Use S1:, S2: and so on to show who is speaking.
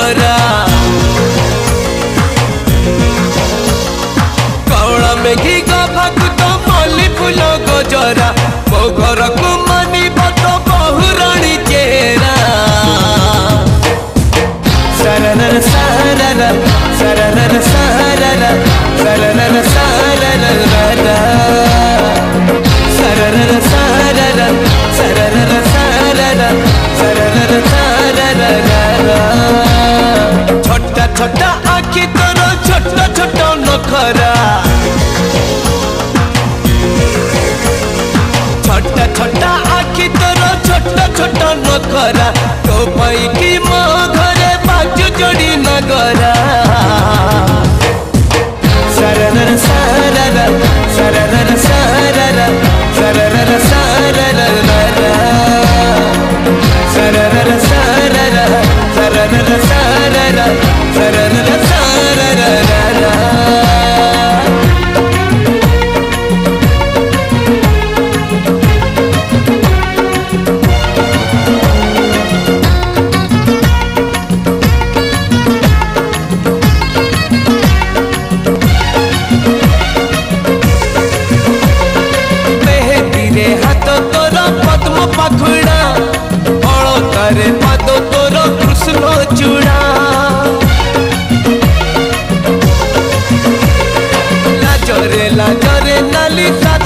S1: नगरा कौड़ा में घी गभाकु तो मल्ली फूल गजरा मो घर को मानिब तो बहुराणी चेहरा सरर सरर सरर सरर सरर सरर सरर सरर सरर सरर सरर छोटा छोटा आखि तोर छोटा छोटा नखरा छोटा छोटा आखि तोर छोटा छोटा नखरा तो पाई कि मो घरे बाजू जोड़ी नगरा सरर सरर सरर सरर सरर सरर सरर सरर सरर सरर सरर पाखुड़ा अलतारे पाद तोर कृष्ण चूड़ा लाजरे लाजरे नाली साद